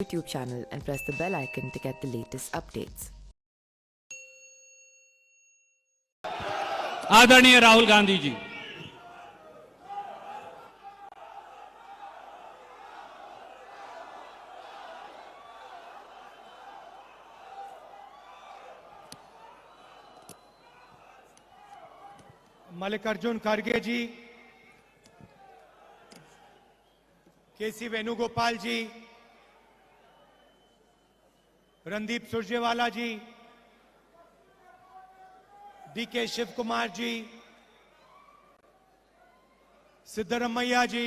YouTube channel and press the bell icon to get the latest updates. आदरणीय राहुल गांधी जी, मल्लिकार्जुन खड़गे जी, केसी वेणुगोपाल जी, रणदीप सुरजेवाला जी, DK Shiv Kumar ji, Siddaramaiah जी,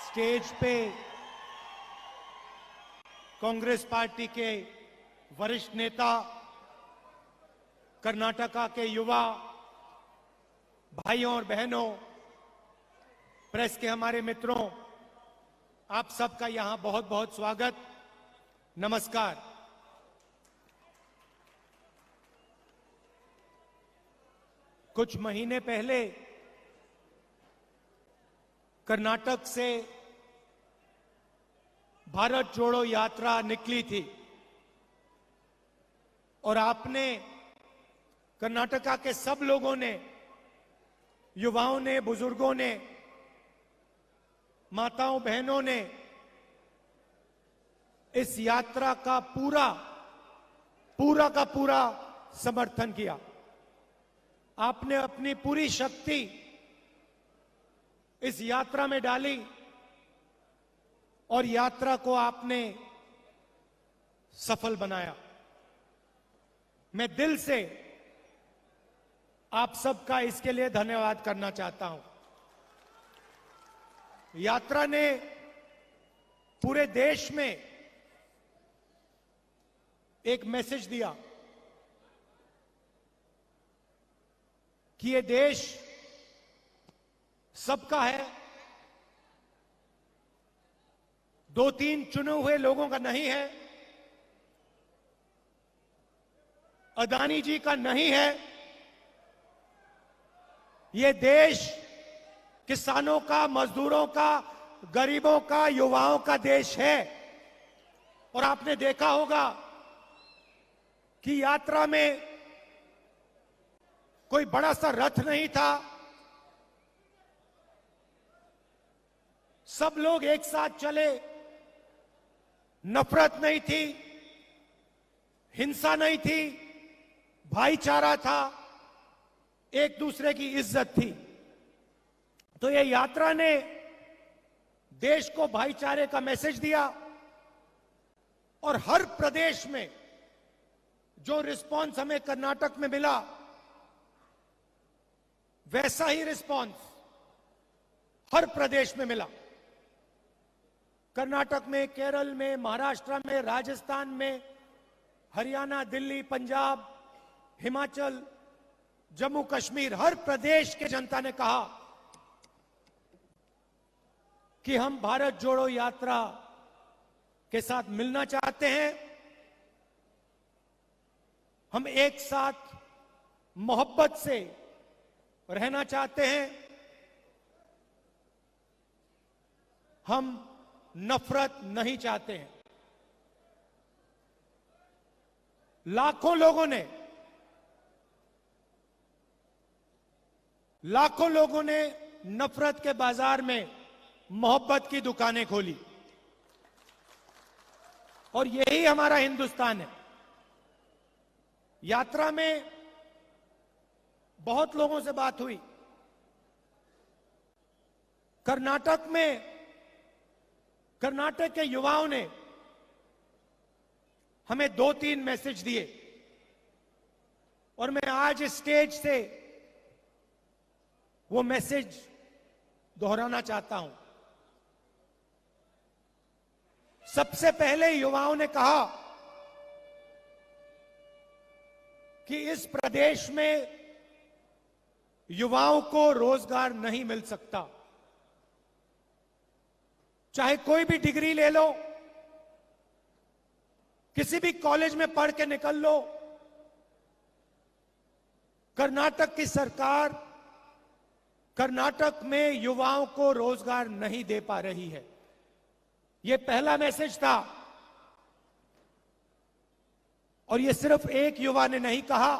stage पे Congress party के वरिष्ठ नेता, कर्नाटका के युवा भाइयों और बहनों, प्रेस के हमारे मित्रों, आप सबका यहां बहुत बहुत स्वागत, नमस्कार। कुछ महीने पहले कर्नाटक से भारत जोड़ो यात्रा निकली थी और आपने, कर्नाटका के सब लोगों ने, युवाओं ने, बुजुर्गों ने, माताओं बहनों ने इस यात्रा का पूरा का पूरा समर्थन किया। आपने अपनी पूरी शक्ति इस यात्रा में डाली और यात्रा को आपने सफल बनाया। मैं दिल से आप सबका इसके लिए धन्यवाद करना चाहता हूं। यात्रा ने पूरे देश में एक मैसेज दिया कि ये देश सबका है, दो तीन चुने हुए लोगों का नहीं है, अदानी जी का नहीं है। ये देश किसानों का, मजदूरों का, गरीबों का, युवाओं का देश है। और आपने देखा होगा कि यात्रा में कोई बड़ा सा रथ नहीं था, सब लोग एक साथ चले, नफरत नहीं थी, हिंसा नहीं थी, भाईचारा था, एक दूसरे की इज्जत थी। तो ये यात्रा ने देश को भाईचारे का मैसेज दिया और हर प्रदेश में जो रिस्पांस हमें कर्नाटक में मिला, वैसा ही रिस्पांस हर प्रदेश में मिला। कर्नाटक में, केरल में, महाराष्ट्र में, राजस्थान में, हरियाणा, दिल्ली, पंजाब, हिमाचल, जम्मू कश्मीर, हर प्रदेश के जनता ने कहा कि हम भारत जोड़ो यात्रा के साथ मिलना चाहते हैं, हम एक साथ मोहब्बत से रहना चाहते हैं, हम नफरत नहीं चाहते हैं। लाखों लोगों ने नफरत के बाजार में मोहब्बत की दुकानें खोली और यही हमारा हिंदुस्तान है। यात्रा में बहुत लोगों से बात हुई। कर्नाटक के युवाओं ने हमें 2-3 मैसेज दिए और मैं आज इस स्टेज से वो मैसेज दोहराना चाहता हूं। सबसे पहले युवाओं ने कहा कि इस प्रदेश में युवाओं को रोजगार नहीं मिल सकता। चाहे कोई भी डिग्री ले लो, किसी भी कॉलेज में पढ़ के निकल लो, कर्नाटक की सरकार कर्नाटक में युवाओं को रोजगार नहीं दे पा रही है। यह पहला मैसेज था। और यह सिर्फ एक युवा ने नहीं कहा,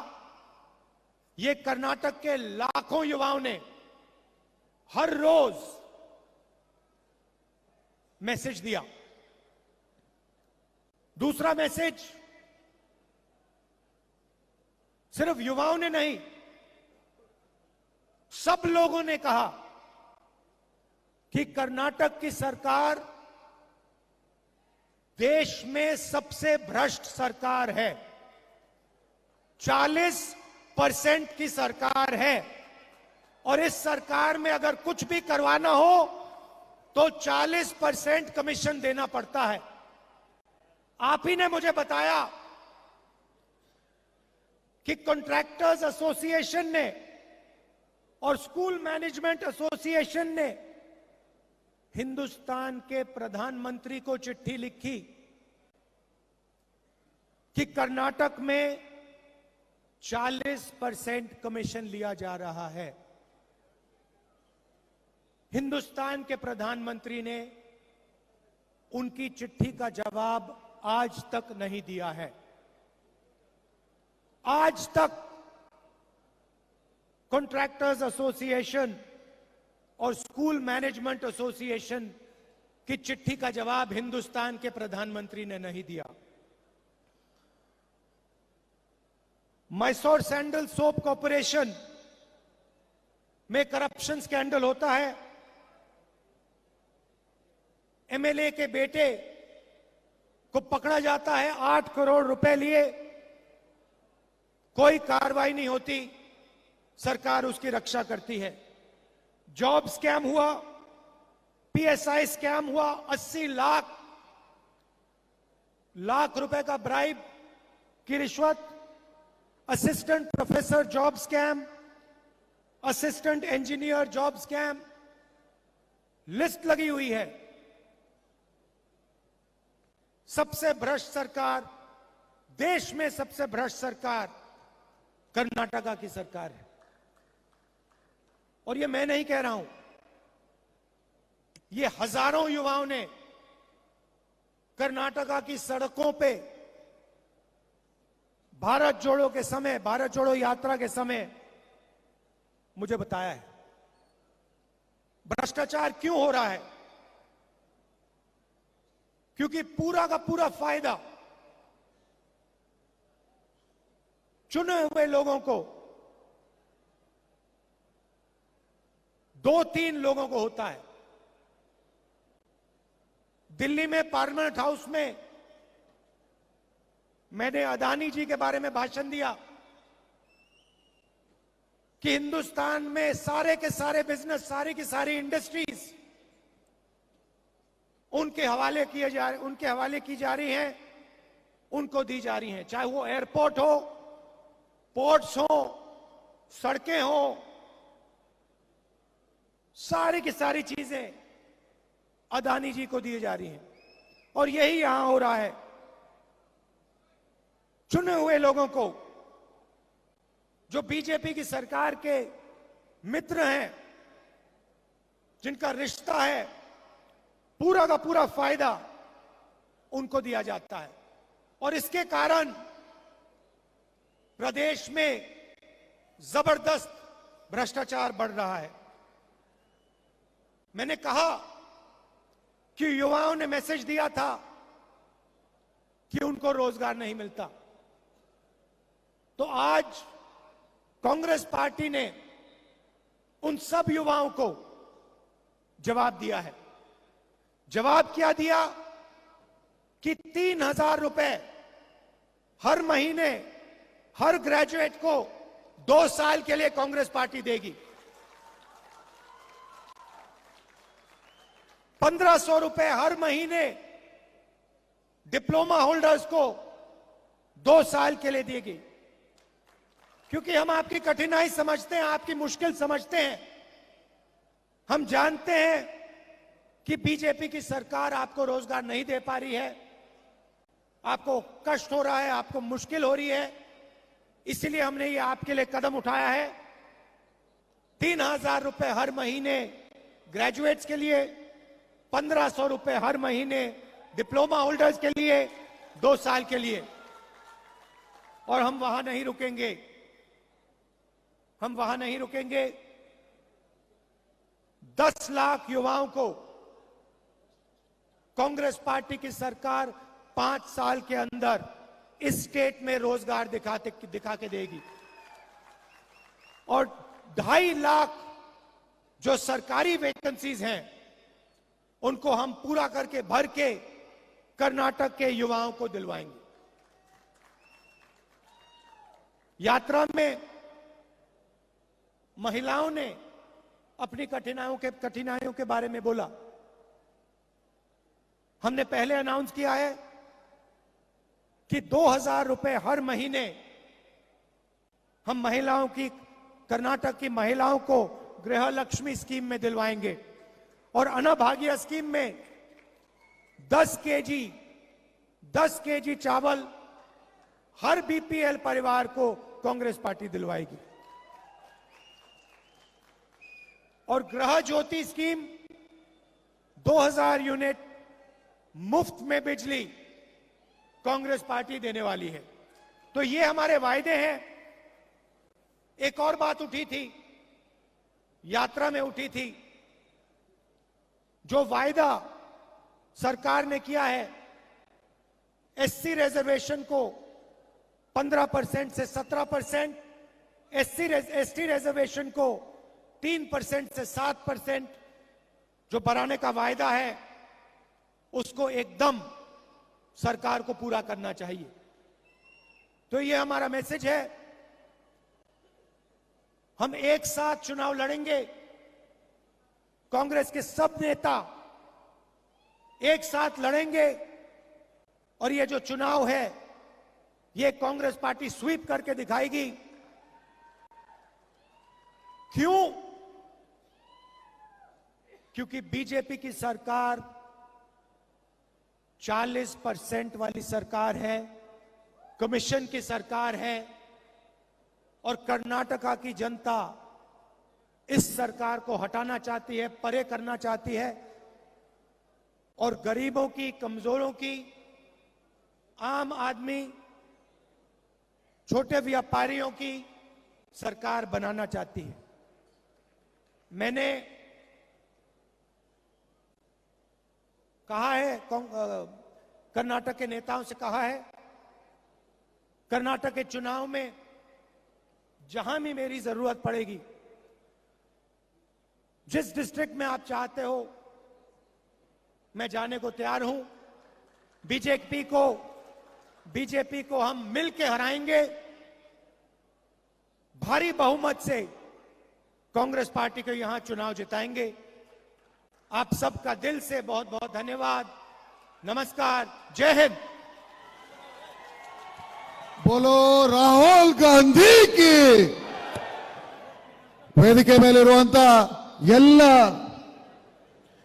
यह कर्नाटक के लाखों युवाओं ने हर रोज मैसेज दिया। दूसरा मैसेज सिर्फ युवाओं ने नहीं, सब लोगों ने कहा कि कर्नाटक की सरकार देश में सबसे भ्रष्ट सरकार है। 40% की सरकार है और इस सरकार में अगर कुछ भी करवाना हो तो 40% कमीशन देना पड़ता है। आप ही ने मुझे बताया कि कॉन्ट्रैक्टर्स एसोसिएशन ने और स्कूल मैनेजमेंट एसोसिएशन ने हिंदुस्तान के प्रधानमंत्री को चिट्ठी लिखी कि कर्नाटक में 40% कमीशन लिया जा रहा है। हिंदुस्तान के प्रधानमंत्री ने उनकी चिट्ठी का जवाब आज तक नहीं दिया है। आज तक कॉन्ट्रैक्टर्स एसोसिएशन और स्कूल मैनेजमेंट एसोसिएशन की चिट्ठी का जवाब हिंदुस्तान के प्रधानमंत्री ने नहीं दिया। मैसूर सैंडल सोप कॉर्पोरेशन में करप्शन स्कैंडल होता है। एमएलए के बेटे को पकड़ा जाता है, 8 करोड़ रुपए लिए, कोई कार्रवाई नहीं होती, सरकार उसकी रक्षा करती है। जॉब स्कैम हुआ, पीएसआई स्कैम हुआ, 80 लाख रुपए का ब्राइब की रिश्वत, assistant professor job scam, assistant engineer job scam, list लगी हुई है। सबसे भ्रष्ट सरकार, देश में सबसे भ्रष्ट सरकार कर्नाटका की सरकार है। और ये मैं नहीं कह रहा हूं, ये हजारों युवाओं ने कर्नाटका की सड़कों पे भारत जोड़ो के समय, भारत जोड़ो यात्रा के समय मुझे बताया है। भ्रष्टाचार क्यों हो रहा है? क्योंकि पूरा का पूरा फायदा चुने हुए लोगों को, 2-3 लोगों को होता है। दिल्ली में पार्लियामेंट हाउस में मैंने अदानी जी के बारे में भाषण दिया कि हिंदुस्तान में सारे के सारे बिजनेस, सारी की सारी इंडस्ट्रीज उनके हवाले की जा रही हैं, उनको दी जा रही हैं। चाहे वो एयरपोर्ट हो, पोर्ट्स हो, सड़कें हो, सारी की सारी चीजें अदानी जी को दी जा रही हैं। और यही यहां हो रहा है। चुने हुए लोगों को, जो बीजेपी की सरकार के मित्र हैं, जिनका रिश्ता है, पूरा का पूरा फायदा उनको दिया जाता है। और इसके कारण प्रदेश में जबरदस्त भ्रष्टाचार बढ़ रहा है। मैंने कहा कि युवाओं ने मैसेज दिया था कि उनको रोजगार नहीं मिलता, तो आज कांग्रेस पार्टी ने उन सब युवाओं को जवाब दिया है। जवाब क्या दिया कि 3,000 रुपए हर महीने हर ग्रेजुएट को 2 साल के लिए कांग्रेस पार्टी देगी। 1,500 रुपए हर महीने डिप्लोमा होल्डर्स को 2 साल के लिए देगी। क्योंकि हम आपकी कठिनाई समझते हैं, आपकी मुश्किल समझते हैं। हम जानते हैं कि बीजेपी की सरकार आपको रोजगार नहीं दे पा रही है, आपको कष्ट हो रहा है, आपको मुश्किल हो रही है, इसलिए हमने ये आपके लिए कदम उठाया है। 3,000 रुपए हर महीने ग्रेजुएट्स के लिए, 1,500 रुपए हर महीने डिप्लोमा होल्डर्स के लिए 2 साल के लिए। और हम वहां नहीं रुकेंगे, हम वहां नहीं रुकेंगे। 10 लाख युवाओं को कांग्रेस पार्टी की सरकार 5 साल के अंदर इस स्टेट में रोजगार दिखा के देगी। और 2.5 लाख जो सरकारी वैकेंसीज हैं उनको हम पूरा करके भर के कर्नाटक के युवाओं को दिलवाएंगे। यात्रा में महिलाओं ने अपनी कठिनाइयों के बारे में बोला। हमने पहले अनाउंस किया है कि 2,000 रुपए हर महीने हम महिलाओं की, कर्नाटक की महिलाओं को गृह लक्ष्मी स्कीम में दिलवाएंगे। और अन्नभाग्य स्कीम में 10 केजी चावल हर बीपीएल परिवार को कांग्रेस पार्टी दिलवाएगी। और गृह ज्योति स्कीम 2,000 यूनिट मुफ्त में बिजली कांग्रेस पार्टी देने वाली है। तो ये हमारे वायदे हैं। एक और बात उठी थी, यात्रा में उठी थी, जो वायदा सरकार ने किया है एससी रिजर्वेशन को 15% से 17%, एसटी रिजर्वेशन को 3% से 7% जो बढ़ाने का वायदा है उसको एकदम सरकार को पूरा करना चाहिए। तो ये हमारा मैसेज है। हम एक साथ चुनाव लड़ेंगे। कांग्रेस के सब नेता एक साथ लड़ेंगे और ये जो चुनाव है ये कांग्रेस पार्टी स्वीप करके दिखाएगी। क्यों? क्योंकि बीजेपी की सरकार 40% वाली सरकार है, कमीशन की सरकार है और कर्नाटका की जनता इस सरकार को हटाना चाहती है, परे करना चाहती है और गरीबों की, कमजोरों की, आम आदमी, छोटे व्यापारियों की सरकार बनाना चाहती है। मैंने कहा है, कर्नाटक के नेताओं से कहा है, कर्नाटक के चुनाव में जहां भी मेरी जरूरत पड़ेगी, जिस डिस्ट्रिक्ट में आप चाहते हो मैं जाने को तैयार हूं। बीजेपी को हम मिलकर हराएंगे। भारी बहुमत से कांग्रेस पार्टी को यहां चुनाव जिताएंगे। आप सबका दिल से बहुत बहुत धन्यवाद। नमस्कार, जय हिंद। बोलो ರಾಹುಲ್ ಗಾಂಧಿ की ವೇದಿಕೆ ಮೇಲಿರುವಂತ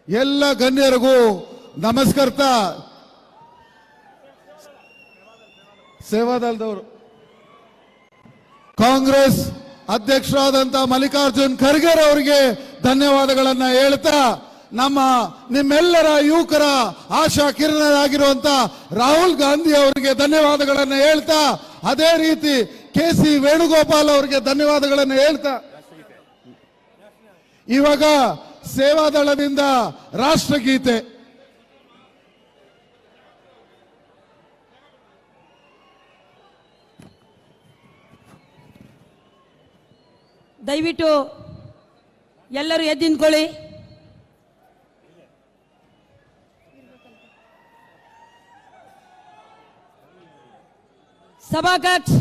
ಎಲ್ಲ ಗಣ್ಯರಿಗೂ ನಮಸ್ಕರಿಸ್ತಾ ಸೇವಾದಳದವರು ಕಾಂಗ್ರೆಸ್ ಅಧ್ಯಕ್ಷರಾದಂತ ಮಲ್ಲಿಕಾರ್ಜುನ್ ಖರ್ಗೆ ಅವರಿಗೆ ಧನ್ಯವಾದಗಳನ್ನ ಹೇಳ್ತಾ ನಿಮ್ಮೆಲ್ಲರ ಯುವಕರ ಆಶಾ ಕಿರಣರಾಗಿರುವಂತ ರಾಹುಲ್ ಗಾಂಧಿ ಅವರಿಗೆ ಧನ್ಯವಾದಗಳನ್ನ ಹೇಳ್ತಾ ಅದೇ ರೀತಿ ಕೆಸಿ ವೇಣುಗೋಪಾಲ್ ಅವರಿಗೆ ಧನ್ಯವಾದಗಳನ್ನ ಹೇಳ್ತಾ ಇವಾಗ ಸೇವಾದಳದಿಂದ ರಾಷ್ಟ್ರಗೀತೆ ದಯವಿಟ್ಟು ಎಲ್ಲರೂ ಎದ್ದು ನಿಂತ್ಕೊಳ್ಳಿ. ಸಭಾಕಕ್ಷ